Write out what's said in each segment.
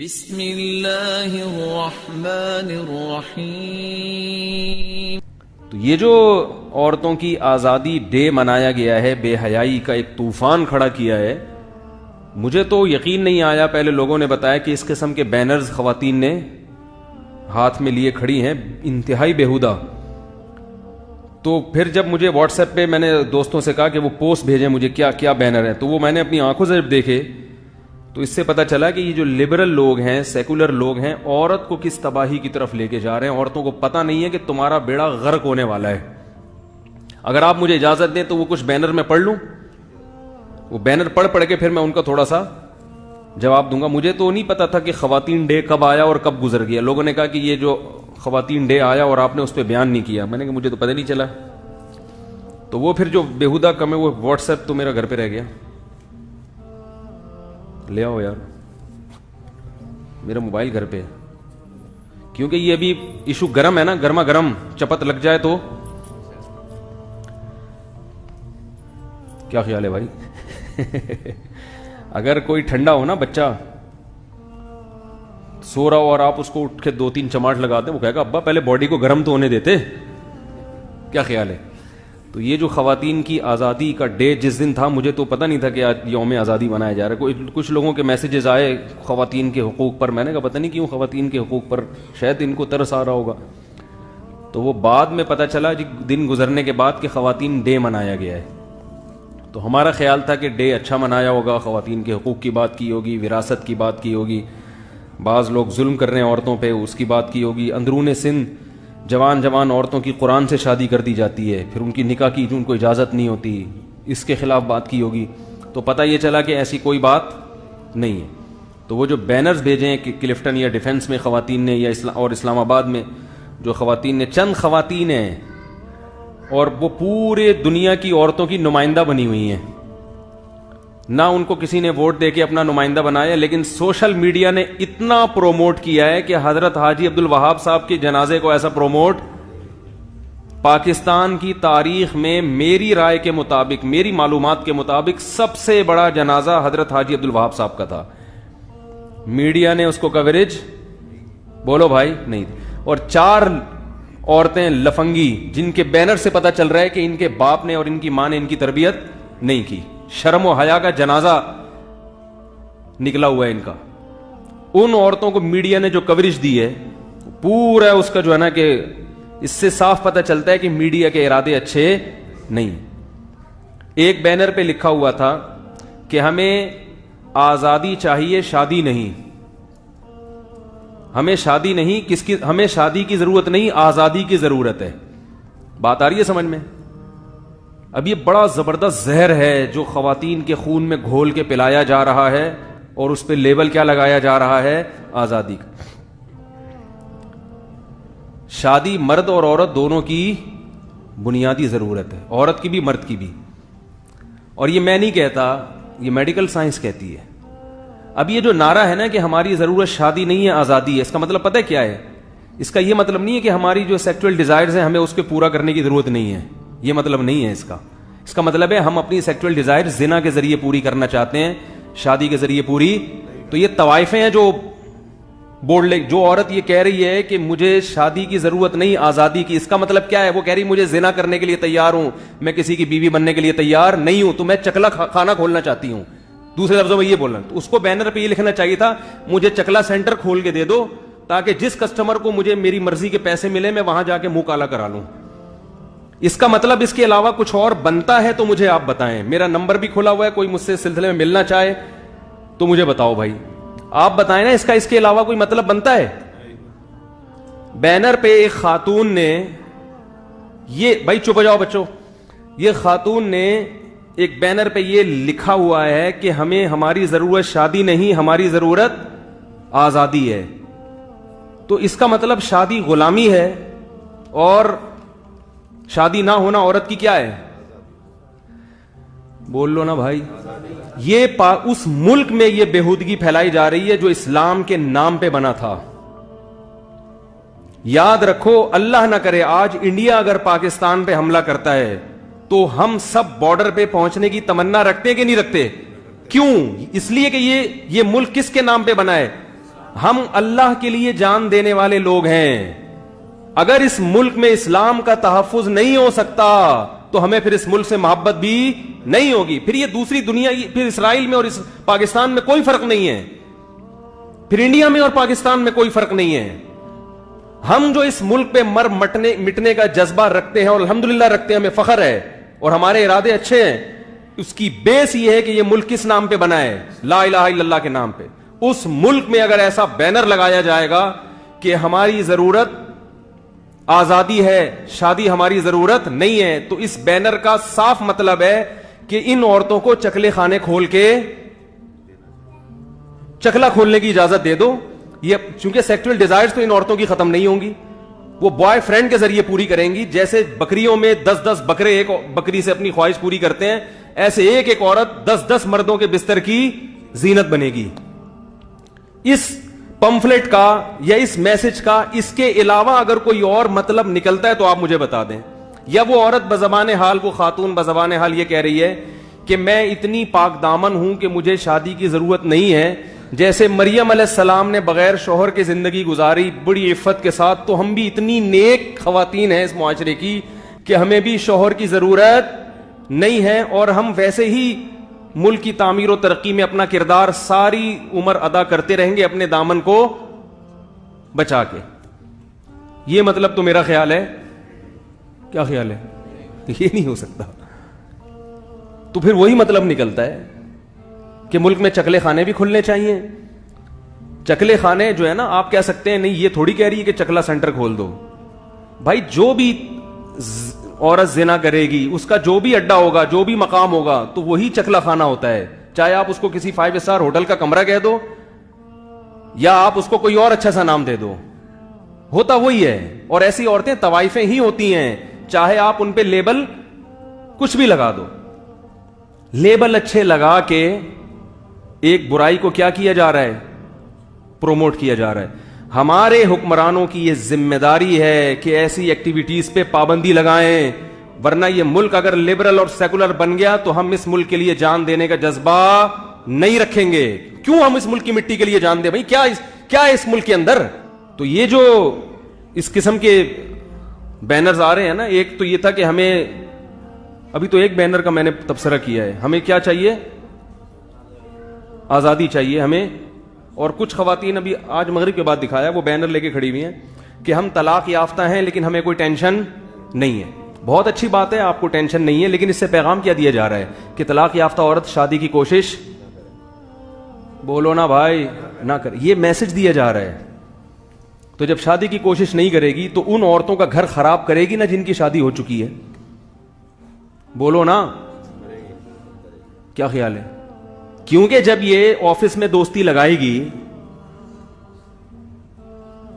بسم اللہ الرحمن الرحیم۔ تو یہ جو عورتوں کی آزادی ڈے منایا گیا ہے، بے حیائی کا ایک طوفان کھڑا کیا ہے، مجھے تو یقین نہیں آیا۔ پہلے لوگوں نے بتایا کہ اس قسم کے بینرز خواتین نے ہاتھ میں لیے کھڑی ہیں، انتہائی بیہودہ۔ تو پھر جب مجھے واٹس ایپ پہ میں نے دوستوں سے کہا کہ وہ پوسٹ بھیجیں مجھے کیا کیا بینر ہیں، تو وہ میں نے اپنی آنکھوں سے جب دیکھے تو اس سے پتہ چلا کہ یہ جو لبرل لوگ ہیں، سیکولر لوگ ہیں، عورت کو کس تباہی کی طرف لے کے جا رہے ہیں۔ عورتوں کو پتہ نہیں ہے کہ تمہارا بیڑا غرق ہونے والا ہے۔ اگر آپ مجھے اجازت دیں تو وہ کچھ بینر میں پڑھ لوں، وہ بینر پڑھ کے پھر میں ان کا تھوڑا سا جواب دوں گا۔ مجھے تو نہیں پتا تھا کہ خواتین ڈے کب آیا اور کب گزر گیا۔ لوگوں نے کہا کہ یہ جو خواتین ڈے آیا اور آپ نے اس پہ بیان نہیں کیا۔ میں نے کہا مجھے تو پتہ نہیں چلا۔ تو وہ پھر جو بیہودہ کم ہے وہ واٹس ایپ تو میرا گھر پہ رہ گیا۔ لے آؤ یار، میرا موبائل گھر پہ ہے، کیونکہ یہ ابھی ایشو گرم ہے نا، گرما گرم چپت لگ جائے تو کیا خیال ہے بھائی؟ اگر کوئی ٹھنڈا ہو نا، بچہ سو رہا ہو اور آپ اس کو اٹھ کے 2-3 چماٹ لگا دیں، وہ کہے گا ابا پہلے باڈی کو گرم تو ہونے دیتے۔ کیا خیال ہے؟ تو یہ جو خواتین کی آزادی کا ڈے جس دن تھا، مجھے تو پتہ نہیں تھا کہ آج یوم آزادی منایا جا رہا ہے۔ کچھ لوگوں کے میسیجز آئے خواتین کے حقوق پر، میں نے کہا پتہ نہیں کیوں خواتین کے حقوق پر، شاید ان کو ترس آ رہا ہوگا۔ تو وہ بعد میں پتہ چلا جی دن گزرنے کے بعد کہ خواتین ڈے منایا گیا ہے۔ تو ہمارا خیال تھا کہ ڈے اچھا منایا ہوگا، خواتین کے حقوق کی بات کی ہوگی، وراثت کی بات کی ہوگی، بعض لوگ ظلم کر رہے ہیں عورتوں پہ اس کی بات کی ہوگی، اندرون سندھ جوان عورتوں کی قرآن سے شادی کر دی جاتی ہے، پھر ان کی نکاح کی ان کو اجازت نہیں ہوتی، اس کے خلاف بات کی ہوگی۔ تو پتہ یہ چلا کہ ایسی کوئی بات نہیں ہے۔ تو وہ جو بینرز بھیجے ہیں کہ کلفٹن یا ڈیفنس میں خواتین نے، یا اور اسلام آباد میں جو خواتین نے، چند خواتین ہیں اور وہ پورے دنیا کی عورتوں کی نمائندہ بنی ہوئی ہیں، نہ ان کو کسی نے ووٹ دے کے اپنا نمائندہ بنایا، لیکن سوشل میڈیا نے اتنا پروموٹ کیا ہے کہ حضرت حاجی عبدالوہاب صاحب کے جنازے کو ایسا پروموٹ پاکستان کی تاریخ میں میری رائے کے مطابق، میری معلومات کے مطابق سب سے بڑا جنازہ حضرت حاجی عبدالوہاب صاحب کا تھا۔ میڈیا نے اس کو کوریج، بولو بھائی، نہیں۔ اور 4 عورتیں لفنگی جن کے بینر سے پتہ چل رہا ہے کہ ان کے باپ نے اور ان کی ماں نے ان کی تربیت نہیں کی، شرم و حیا کا جنازہ نکلا ہوا ہے ان کا۔ ان عورتوں کو میڈیا نے جو کوریج دی ہے پورا اس کا جو ہے نا کہ اس سے صاف پتہ چلتا ہے کہ میڈیا کے ارادے اچھے نہیں۔ ایک بینر پہ لکھا ہوا تھا کہ ہمیں آزادی چاہیے، شادی نہیں۔ ہمیں شادی نہیں، ہمیں شادی کی ضرورت نہیں، آزادی کی ضرورت ہے۔ بات آ رہی ہے سمجھ میں؟ اب یہ بڑا زبردست زہر ہے جو خواتین کے خون میں گھول کے پلایا جا رہا ہے، اور اس پہ لیبل کیا لگایا جا رہا ہے؟ آزادی کا۔ شادی مرد اور عورت دونوں کی بنیادی ضرورت ہے، عورت کی بھی مرد کی بھی۔ اور یہ میں نہیں کہتا، یہ میڈیکل سائنس کہتی ہے۔ اب یہ جو نعرہ ہے نا کہ ہماری ضرورت شادی نہیں ہے، آزادی ہے، اس کا مطلب پتہ ہے کیا ہے؟ اس کا یہ مطلب نہیں ہے کہ ہماری جو سیکچوئل ڈیزائرز ہیں ہمیں اس کے پورا کرنے کی ضرورت نہیں ہے، یہ مطلب نہیں ہے اس کا۔ اس کا مطلب ہے ہم اپنی سیکچوئل ڈیزائر زنا کے ذریعے پوری کرنا چاہتے ہیں، شادی کے ذریعے پوری۔ تو یہ طوائفیں ہیں جو جو عورت یہ کہہ رہی ہے کہ مجھے شادی کی ضرورت نہیں، آزادی کی، اس کا مطلب کیا ہے؟ وہ کہہ رہی مجھے زنا کرنے کے لیے تیار ہوں، میں کسی کی بیوی بننے کے لیے تیار نہیں ہوں، تو میں چکلا خانہ کھولنا چاہتی ہوں۔ دوسرے لفظوں میں یہ بولنا، تو اس کو بینر پہ یہ لکھنا چاہیے تھا مجھے چکلا سینٹر کھول کے دے دو تاکہ جس کسٹمر کو مجھے میری مرضی کے پیسے ملے میں وہاں جا کے منہ کالا کرا لوں۔ اس کا مطلب اس کے علاوہ کچھ اور بنتا ہے تو مجھے آپ بتائیں۔ میرا نمبر بھی کھلا ہوا ہے، کوئی مجھ سے اس سلسلے میں ملنا چاہے تو مجھے بتاؤ بھائی، آپ بتائیں نا، اس کے علاوہ کوئی مطلب بنتا ہے؟ بینر پہ ایک خاتون نے یہ، بھائی چپ ہو جاؤ بچوں، یہ خاتون نے ایک بینر پہ یہ لکھا ہوا ہے کہ ہمیں ہماری ضرورت شادی نہیں، ہماری ضرورت آزادی ہے۔ تو اس کا مطلب شادی غلامی ہے اور شادی نہ ہونا عورت کی کیا ہے؟ بول لو نا بھائی۔ یہ اس ملک میں یہ بےہودگی پھیلائی جا رہی ہے جو اسلام کے نام پہ بنا تھا۔ یاد رکھو، اللہ نہ کرے آج انڈیا اگر پاکستان پہ حملہ کرتا ہے تو ہم سب بارڈر پہ پہنچنے کی تمنا رکھتے ہیں کہ نہیں رکھتے؟ کیوں؟ اس لیے کہ یہ ملک کس کے نام پہ بنا ہے؟ ہم اللہ کے لیے جان دینے والے لوگ ہیں. اگر اس ملک میں اسلام کا تحفظ نہیں ہو سکتا تو ہمیں پھر اس ملک سے محبت بھی نہیں ہوگی. پھر یہ دوسری دنیا, پھر اسرائیل میں اور پاکستان میں کوئی فرق نہیں ہے, پھر انڈیا میں اور پاکستان میں کوئی فرق نہیں ہے. ہم جو اس ملک پہ مٹنے کا جذبہ رکھتے ہیں, اور الحمدللہ رکھتے ہیں, ہمیں فخر ہے اور ہمارے ارادے اچھے ہیں, اس کی بیس یہ ہے کہ یہ ملک کس نام پہ بنا ہے؟ لا الہ الا اللہ کے نام پہ. اس ملک میں اگر ایسا بینر لگایا جائے گا کہ ہماری ضرورت آزادی ہے, شادی ہماری ضرورت نہیں ہے, تو اس بینر کا صاف مطلب ہے کہ ان عورتوں کو چکلے خانے کھول کے چکلا کھولنے کی اجازت دے دو. یہ چونکہ سیکسول ڈیزائرز تو ان عورتوں کی ختم نہیں ہوں گی, وہ بوائے فرینڈ کے ذریعے پوری کریں گی. جیسے بکریوں میں 10 بکرے ایک بکری سے اپنی خواہش پوری کرتے ہیں, ایسے ایک عورت 10 مردوں کے بستر کی زینت بنے گی. اس پمفلٹ کا یا اس میسج کا اس کے علاوہ اگر کوئی اور مطلب نکلتا ہے تو آپ مجھے بتا دیں. یا وہ عورت بزبان حال, وہ خاتون بزبان حال یہ کہہ رہی ہے کہ میں اتنی پاک دامن ہوں کہ مجھے شادی کی ضرورت نہیں ہے, جیسے مریم علیہ السلام نے بغیر شوہر کی زندگی گزاری بڑی عفت کے ساتھ, تو ہم بھی اتنی نیک خواتین ہیں اس معاشرے کی کہ ہمیں بھی شوہر کی ضرورت نہیں ہے, اور ہم ویسے ہی ملک کی تعمیر و ترقی میں اپنا کردار ساری عمر ادا کرتے رہیں گے اپنے دامن کو بچا کے. یہ مطلب تو میرا خیال ہے, کیا خیال ہے؟ یہ نہیں ہو سکتا. تو پھر وہی مطلب نکلتا ہے کہ ملک میں چکلے خانے بھی کھلنے چاہیے. چکلے خانے جو ہے نا, آپ کہہ سکتے ہیں نہیں یہ تھوڑی کہہ رہی ہے کہ چکلا سینٹر کھول دو. بھائی جو بھی عورت زنا کرے گی اس کا جو بھی اڈا ہوگا, جو بھی مقام ہوگا, تو وہی چکلا خانہ ہوتا ہے. چاہے آپ اس کو کسی 5 اسٹار ہوٹل کا کمرہ کہہ دو یا آپ اس کو کوئی اور اچھا سا نام دے دو, ہوتا وہی ہے. اور ایسی عورتیں طوائفیں ہی ہوتی ہیں, چاہے آپ ان پہ لیبل کچھ بھی لگا دو. لیبل اچھے لگا کے ایک برائی کو کیا کیا جا رہا ہے؟ پروموٹ کیا جا رہا ہے. ہمارے حکمرانوں کی یہ ذمہ داری ہے کہ ایسی ایکٹیویٹیز پہ پابندی لگائیں, ورنہ یہ ملک اگر لبرل اور سیکولر بن گیا تو ہم اس ملک کے لیے جان دینے کا جذبہ نہیں رکھیں گے. کیوں ہم اس ملک کی مٹی کے لیے جان دیں؟ بھائی کیا ہے اس ملک کے اندر؟ تو یہ جو اس قسم کے بینرز آ رہے ہیں نا, ایک تو یہ تھا کہ ہمیں ابھی تو ایک بینر کا میں نے تبصرہ کیا ہے, ہمیں کیا چاہیے؟ آزادی چاہیے ہمیں. اور کچھ خواتین ابھی آج مغرب کے بعد دکھایا, وہ بینر لے کے کھڑی ہوئی ہیں کہ ہم طلاق یافتہ ہیں لیکن ہمیں کوئی ٹینشن نہیں ہے. بہت اچھی بات ہے, آپ کو ٹینشن نہیں ہے, لیکن اس سے پیغام کیا دیا جا رہا ہے کہ طلاق یافتہ عورت شادی کی کوشش, بولو نا بھائی, نہ کر. یہ میسج دیا جا رہا ہے. تو جب شادی کی کوشش نہیں کرے گی تو ان عورتوں کا گھر خراب کرے گی نا جن کی شادی ہو چکی ہے. بولو نا, کیا خیال ہے؟ کیونکہ جب یہ آفس میں دوستی لگائے گی,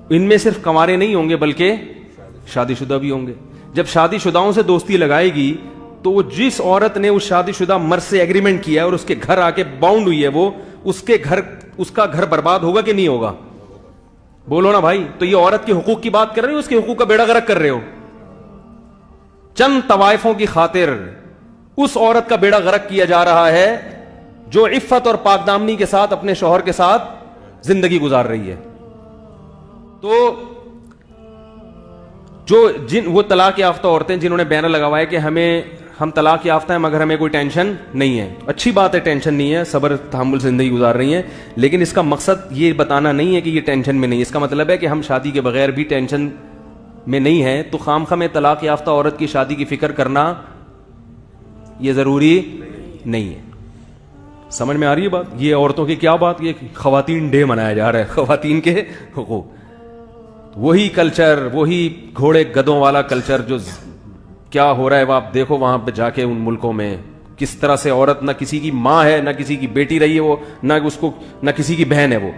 ان میں صرف کنوارے نہیں ہوں گے بلکہ شادی شدہ بھی ہوں گے. جب شادی شدہوں سے دوستی لگائے گی تو وہ جس عورت نے اس شادی شدہ مرد سے ایگریمنٹ کیا ہے اور اس کے گھر آ کے باؤنڈ ہوئی ہے, وہ اس کا گھر برباد ہوگا کہ نہیں ہوگا؟ بولو نا بھائی. تو یہ عورت کے حقوق کی بات کر رہے ہو, اس کے حقوق کا بیڑا غرق کر رہے ہو. چند طوائفوں کی خاطر اس عورت کا بیڑا غرق کیا جا رہا ہے جو عفت اور پاک دامنی کے ساتھ اپنے شوہر کے ساتھ زندگی گزار رہی ہے. تو وہ طلاق یافتہ عورتیں جنہوں نے بینر لگوایا کہ ہم طلاق یافتہ ہیں مگر ہمیں کوئی ٹینشن نہیں ہے, اچھی بات ہے, ٹینشن نہیں ہے, صبر تحمل سے زندگی گزار رہی ہیں, لیکن اس کا مقصد یہ بتانا نہیں ہے کہ یہ ٹینشن میں نہیں. اس کا مطلب ہے کہ ہم شادی کے بغیر بھی ٹینشن میں نہیں ہیں, تو خامخواہ میں طلاق یافتہ عورت کی شادی کی فکر کرنا یہ ضروری نہیں ہے. سمجھ میں آ رہی ہے بات؟ یہ عورتوں کی کیا بات, یہ خواتین ڈے منایا جا رہا ہے, خواتین کے حقوق. وہی کلچر, وہی گھوڑے گدوں والا کلچر جو کیا ہو رہا ہے وہ آپ دیکھو وہاں پہ جا کے ان ملکوں میں, کس طرح سے عورت نہ کسی کی ماں ہے, نہ کسی کی بیٹی رہی ہے وہ, نہ کسی کی بہن ہے وہ.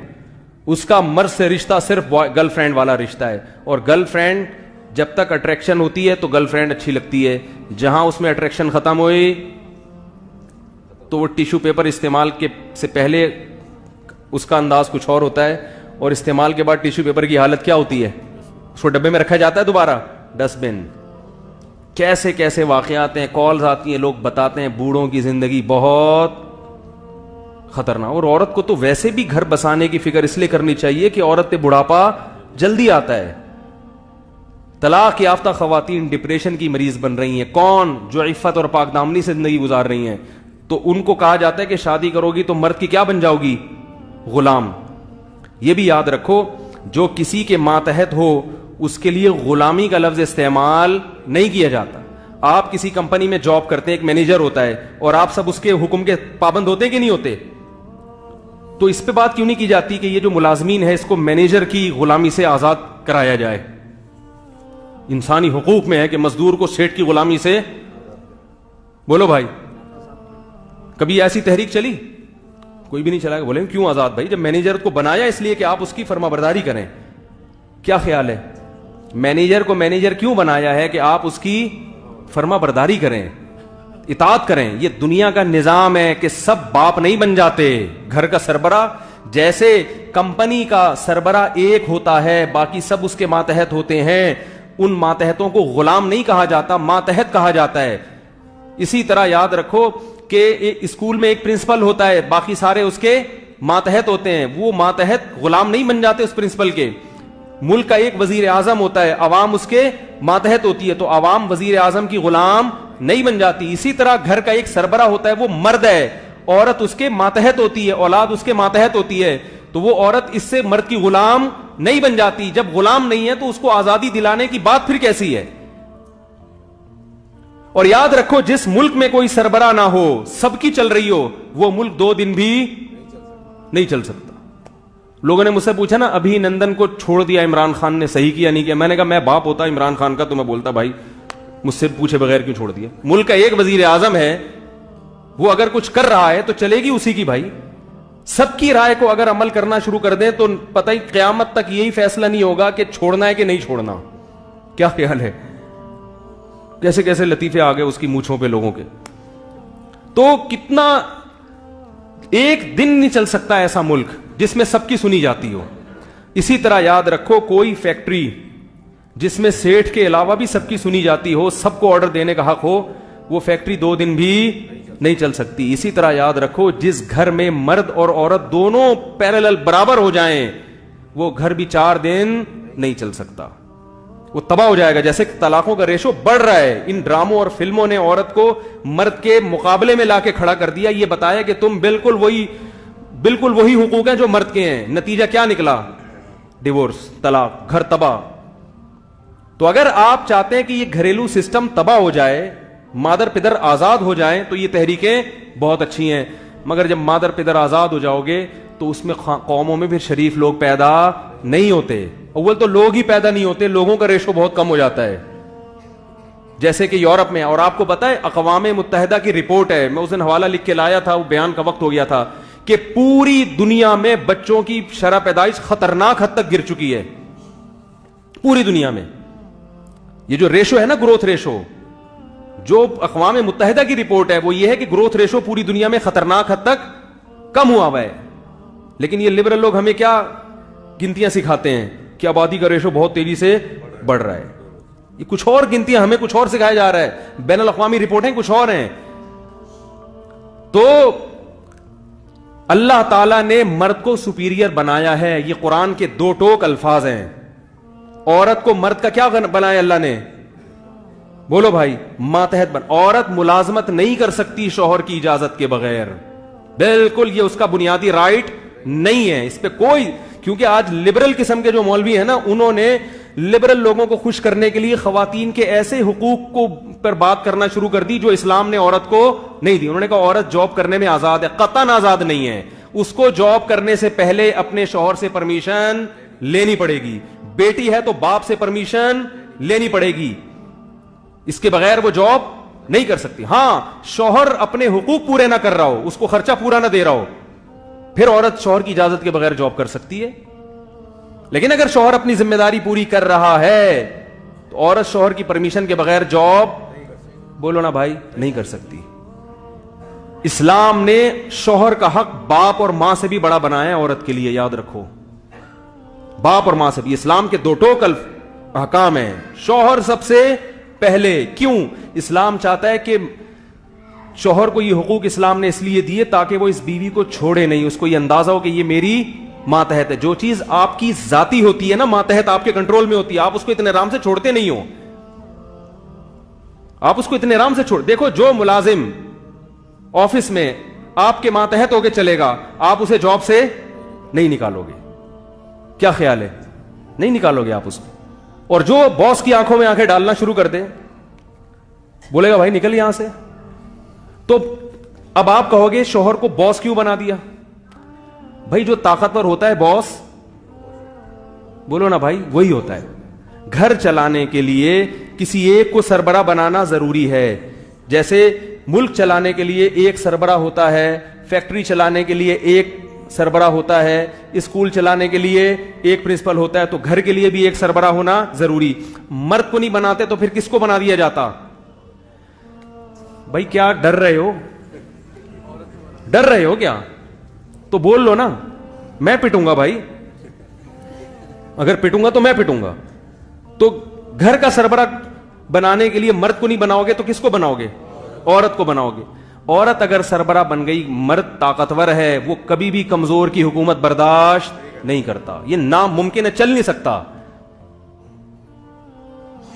اس کا مرد سے رشتہ صرف گرل فرینڈ والا رشتہ ہے, اور گرل فرینڈ جب تک اٹریکشن ہوتی ہے تو گرل فرینڈ اچھی لگتی ہے, جہاں اس میں اٹریکشن ختم ہوئی تو وہ ٹیشو پیپر استعمال کے سے پہلے اس کا انداز کچھ اور ہوتا ہے, اور استعمال کے بعد ٹیشو پیپر کی حالت کیا ہوتی ہے؟ اس کو ڈبے میں رکھا جاتا ہے دوبارہ, ڈسٹ بن. کیسے کیسے واقعات ہیں, کالز آتی ہیں, لوگ بتاتے ہیں بوڑھوں کی زندگی بہت خطرناک. اور عورت کو تو ویسے بھی گھر بسانے کی فکر اس لیے کرنی چاہیے کہ عورت پہ بڑھاپا جلدی آتا ہے. طلاق یافتہ خواتین ڈپریشن کی مریض بن رہی ہیں. کون؟ جو عفت اور پاک دامنی سے زندگی گزار رہی ہیں. تو ان کو کہا جاتا ہے کہ شادی کرو گی تو مرد کی کیا بن جاؤ گی؟ غلام. یہ بھی یاد رکھو جو کسی کے ماتحت ہو اس کے لیے غلامی کا لفظ استعمال نہیں کیا جاتا. آپ کسی کمپنی میں جاب کرتے ہیں, ایک مینیجر ہوتا ہے اور آپ سب اس کے حکم کے پابند ہوتے ہیں کہ نہیں ہوتے؟ تو اس پہ بات کیوں نہیں کی جاتی کہ یہ جو ملازمین ہے اس کو مینیجر کی غلامی سے آزاد کرایا جائے؟ انسانی حقوق میں ہے کہ مزدور کو سیٹ کی غلامی سے. بولو بھائی, کبھی ایسی تحریک چلی؟ کوئی بھی نہیں چلا. بولے کیوں آزاد بھائی؟ جب مینیجر کو بنایا اس لیے کہ آپ اس کی فرما برداری کریں. کیا خیال ہے؟ مینیجر کو مینیجر کیوں بنایا ہے؟ کہ آپ اس کی فرما برداری کریں, اطاعت کریں. یہ دنیا کا نظام ہے کہ سب باپ نہیں بن جاتے. گھر کا سربراہ جیسے کمپنی کا سربراہ ایک ہوتا ہے, باقی سب اس کے ماتحت ہوتے ہیں. ان ماتحتوں کو غلام نہیں کہا جاتا, ماتحت کہا جاتا ہے. اسی طرح یاد رکھو کہ اسکول میں ایک پرنسپل ہوتا ہے, باقی سارے اس کے ماتحت ہوتے ہیں. وہ ماتحت غلام نہیں بن جاتے اس پرنسپل کے. ملک کا ایک وزیر اعظم ہوتا ہے, عوام اس کے ماتحت ہوتی ہے, تو عوام وزیر اعظم کی غلام نہیں بن جاتی. اسی طرح گھر کا ایک سربراہ ہوتا ہے, وہ مرد ہے, عورت اس کے ماتحت ہوتی ہے, اولاد اس کے ماتحت ہوتی ہے. تو وہ عورت اس سے مرد کی غلام نہیں بن جاتی. جب غلام نہیں ہے تو اس کو آزادی دلانے کی بات پھر کیسی ہے؟ اور یاد رکھو جس ملک میں کوئی سربراہ نہ ہو, سب کی چل رہی ہو, وہ ملک 2 دن بھی نہیں چل سکتا. لوگوں نے مجھ سے پوچھا نا ابھی نندن کو چھوڑ دیا عمران خان نے, صحیح کیا نہیں کیا؟ میں نے کہا میں باپ ہوتا عمران خان کا تو میں بولتا بھائی مجھ سے پوچھے بغیر کیوں چھوڑ دیا. ملک کا ایک وزیر اعظم ہے, وہ اگر کچھ کر رہا ہے تو چلے گی اسی کی. بھائی سب کی رائے کو اگر عمل کرنا شروع کر دیں تو پتہ ہی قیامت تک یہی فیصلہ نہیں ہوگا کہ چھوڑنا ہے کہ نہیں چھوڑنا. کیا خیال ہے؟ کیسے کیسے لطیفے آ گئے اس کی مونچھوں پہ لوگوں کے. تو کتنا ایک دن نہیں چل سکتا ایسا ملک جس میں سب کی سنی جاتی ہو. اسی طرح یاد رکھو کوئی فیکٹری جس میں سیٹھ کے علاوہ بھی سب کی سنی جاتی ہو, سب کو آرڈر دینے کا حق ہو, وہ فیکٹری 2 دن بھی نہیں چل سکتی. اسی طرح یاد رکھو جس گھر میں مرد اور عورت دونوں پیرالل برابر ہو جائیں وہ گھر بھی 4 دن نہیں چل سکتا, وہ تباہ ہو جائے گا. جیسے طلاقوں کا ریشو بڑھ رہا ہے, ان ڈراموں اور فلموں نے عورت کو مرد کے مقابلے میں لا کے کھڑا کر دیا. یہ بتایا کہ تم بالکل وہی حقوق ہیں جو مرد کے ہیں. نتیجہ کیا نکلا؟ ڈیورس, طلاق, گھر تباہ. تو اگر آپ چاہتے ہیں کہ یہ گھریلو سسٹم تباہ ہو جائے, مادر پدر آزاد ہو جائیں, تو یہ تحریکیں بہت اچھی ہیں. مگر جب مادر پدر آزاد ہو جاؤ گے تو اس میں قوموں میں پھر شریف لوگ پیدا نہیں ہوتے. اول تو لوگ ہی پیدا نہیں ہوتے, لوگوں کا ریشو بہت کم ہو جاتا ہے. جیسے کہ یورپ میں, اور آپ کو پتا ہے اقوام متحدہ کی رپورٹ ہے, میں اس دن حوالہ لکھ کے لایا تھا, وہ بیان کا وقت ہو گیا تھا, کہ پوری دنیا میں بچوں کی شرح پیدائش خطرناک حد تک گر چکی ہے. پوری دنیا میں یہ جو ریشو ہے نا, گروتھ ریشو, جو اقوام متحدہ کی رپورٹ ہے وہ یہ ہے کہ گروتھ ریشو پوری دنیا میں خطرناک حد تک کم ہوا ہوا ہے. لیکن یہ لبرل لوگ ہمیں کیا گنتیاں سکھاتے ہیں کہ آبادی کا ریشو بہت تیزی سے بڑھ رہا ہے. یہ کچھ اور گنتیاں, ہمیں کچھ اور سکھایا جا رہا ہے, بین الاقوامی رپورٹیں کچھ اور ہیں. تو اللہ تعالیٰ نے مرد کو سپیریئر بنایا ہے. یہ قرآن کے 2 ٹوک الفاظ ہیں. عورت کو مرد کا کیا بنایا اللہ نے؟ بولو بھائی, ماتحت بن. عورت ملازمت نہیں کر سکتی شوہر کی اجازت کے بغیر, بالکل یہ اس کا بنیادی رائٹ نہیں ہے. اس پہ کوئی, کیونکہ آج لبرل قسم کے جو مولوی ہیں نا, انہوں نے لبرل لوگوں کو خوش کرنے کے لیے خواتین کے ایسے حقوق کو پر بات کرنا شروع کر دی جو اسلام نے عورت کو نہیں دی. انہوں نے کہا عورت جاب کرنے میں آزاد ہے. قطعاً آزاد نہیں ہے. اس کو جاب کرنے سے پہلے اپنے شوہر سے پرمیشن لینی پڑے گی. بیٹی ہے تو باپ سے پرمیشن لینی پڑے گی, اس کے بغیر وہ جاب نہیں کر سکتی. ہاں, شوہر اپنے حقوق پورے نہ کر رہا ہو, اس کو خرچہ پورا نہ دے رہا ہو, پھر عورت شوہر کی اجازت کے بغیر جاب کر سکتی ہے. لیکن اگر شوہر اپنی ذمہ داری پوری کر رہا ہے تو عورت شوہر کی پرمیشن کے بغیر جاب, بولو نا بھائی, نہیں کر سکتی. اسلام نے شوہر کا حق باپ اور ماں سے بھی بڑا بنایا ہے عورت کے لیے, یاد رکھو, باپ اور ماں سے بھی. اسلام کے 2 ٹوک احکام ہیں. شوہر سب سے پہلے. کیوں؟ اسلام چاہتا ہے کہ شوہر کو یہ حقوق اسلام نے اس لیے دیے تاکہ وہ اس بیوی کو چھوڑے نہیں, اس کو یہ اندازہ ہو کہ یہ میری ماتحت ہے. جو چیز آپ کی ذاتی ہوتی ہے نا, ماتحت آپ کے کنٹرول میں ہوتی ہے, آپ اس کو اتنے آرام سے چھوڑتے نہیں ہو, آپ اس کو اتنے آرام سے چھوڑ. دیکھو جو ملازم آفس میں آپ کے ماتحت ہو کے چلے گا, آپ اسے جاب سے نہیں نکالو گے. کیا خیال ہے؟ نہیں نکالو گے آپ اس کو. اور جو باس کی آنکھوں میں آنکھیں ڈالنا شروع کر دے, بولے گا بھائی نکل یہاں سے, تو اب آپ کہو گے شوہر کو باس کیوں بنا دیا؟ بھائی جو طاقتور ہوتا ہے باس, بولو نا بھائی, وہی ہوتا ہے. گھر چلانے کے لیے کسی ایک کو سربراہ بنانا ضروری ہے. جیسے ملک چلانے کے لیے ایک سربراہ ہوتا ہے, فیکٹری چلانے کے لیے ایک سربراہ ہوتا ہے, اسکول چلانے کے لیے ایک پرنسپل ہوتا ہے, تو گھر کے لیے بھی ایک سربراہ ہونا ضروری. مرد کو نہیں بناتے تو پھر کس کو بنا دیا جاتا؟ بھائی کیا ڈر رہے ہو؟ ڈر رہے ہو کیا؟ تو بول لو نا, میں پٹوں گا بھائی, اگر پٹوں گا تو میں پٹوں گا. تو گھر کا سربراہ بنانے کے لیے مرد کو نہیں بناؤ گے تو کس کو بناؤ گے؟ عورت کو بناؤ گے. عورت اگر سربراہ بن گئی, مرد طاقتور ہے, وہ کبھی بھی کمزور کی حکومت برداشت نہیں کرتا. یہ ناممکن ہے, چل نہیں سکتا,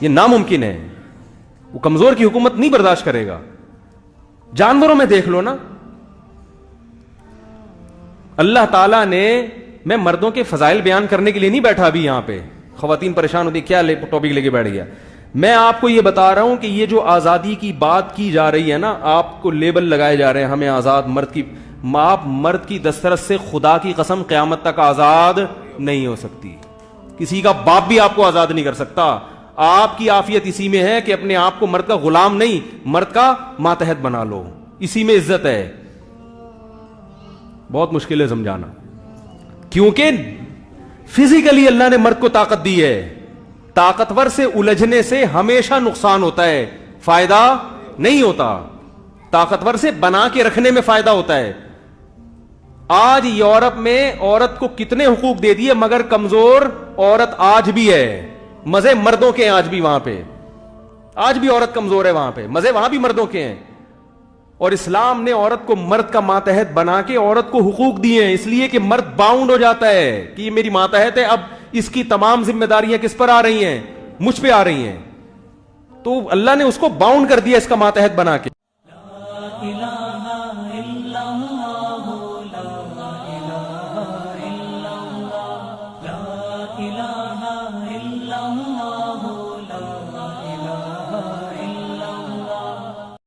یہ ناممکن ہے. وہ کمزور کی حکومت نہیں برداشت کرے گا. جانوروں میں دیکھ لو نا, اللہ تعالیٰ نے, میں مردوں کے فضائل بیان کرنے کے لیے نہیں بیٹھا ابھی یہاں پہ, خواتین پریشان ہوتی کیا ٹاپک لے کے بیٹھ گیا. میں آپ کو یہ بتا رہا ہوں کہ یہ جو آزادی کی بات کی جا رہی ہے نا, آپ کو لیبل لگائے جا رہے ہیں ہمیں آزاد مرد کی, آپ مرد کی دسترس سے خدا کی قسم قیامت تک آزاد نہیں ہو سکتی. کسی کا باپ بھی آپ کو آزاد نہیں کر سکتا. آپ کی عافیت اسی میں ہے کہ اپنے آپ کو مرد کا غلام نہیں, مرد کا ماتحت بنا لو, اسی میں عزت ہے. بہت مشکل ہے سمجھانا, کیونکہ فزیکلی اللہ نے مرد کو طاقت دی ہے. طاقتور سے الجھنے سے ہمیشہ نقصان ہوتا ہے, فائدہ نہیں ہوتا. طاقتور سے بنا کے رکھنے میں فائدہ ہوتا ہے. آج یورپ میں عورت کو کتنے حقوق دے دیے, مگر کمزور عورت آج بھی ہے. مزے مردوں کے ہیں آج بھی وہاں پہ, آج بھی عورت کمزور ہے وہاں پہ, مزے وہاں بھی مردوں کے ہیں. اور اسلام نے عورت کو مرد کا ماتحت بنا کے عورت کو حقوق دیے ہیں, اس لیے کہ مرد باؤنڈ ہو جاتا ہے کہ یہ میری ماتحت ہے, اب اس کی تمام ذمہ داریاں کس پر آ رہی ہیں؟ مجھ پہ آ رہی ہیں. تو اللہ نے اس کو باؤنڈ کر دیا اس کا ماتحت بنا کے.